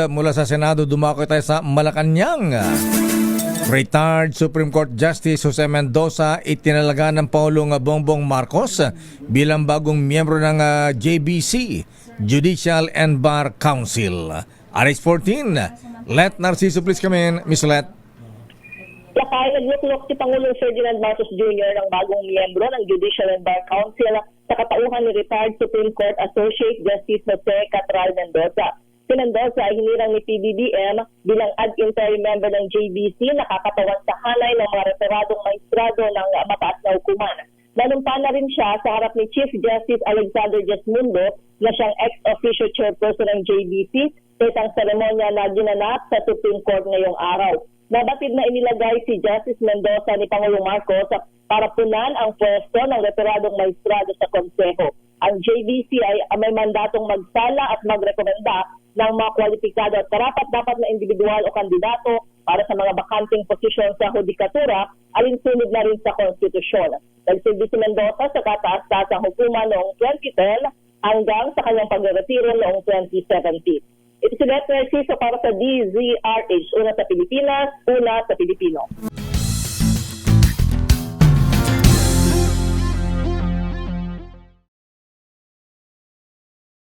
Mula sa Senado, dumako tayo sa Malacanang. Retired Supreme Court Justice Jose Mendoza itinalaga ng Pangulong Bongbong Marcos bilang bagong miyembro ng JBC, Judicial and Bar Council. RH14, Let Narciso please come in. Miss Let. Lakay, nagluklok si Pangulong Ferdinand Marcos Jr. ng bagong miyembro ng Judicial and Bar Council sa katauhan ni retired Supreme Court Associate Justice Jose Catral Mendoza. Si Mendoza ay hinirang ni PBBM bilang ad interim member ng JBC, nakakatawan sa hanay ng mga referadong maestrado ng mataas na hukuman. Nanumpa na rin siya sa harap ni Chief Justice Alexander Jasmundo na siyang ex-officio chairperson ng JBC sa isang seremonya na ginanap sa Supreme Court ngayong araw. Nabatid na inilagay si Justice Mendoza ni Pangulong Marcos para punan ang pwesto ng referadong maestrado sa Konseho. Ang JBC ay may mandatong magsala at magrekomenda ng mga kwalipikado at karapat-dapat na individual o kandidato para sa mga bakanting posisyon sa hudikatura, alinsunod na rin sa konstitusyon. Nagsilbi si Mendoza sa kataas-tasang hukuman noong 2010 hanggang sa kanyang pagretiro noong 2017. Ito si Let Narciso para sa DZRH, una sa Pilipinas, una sa Pilipino.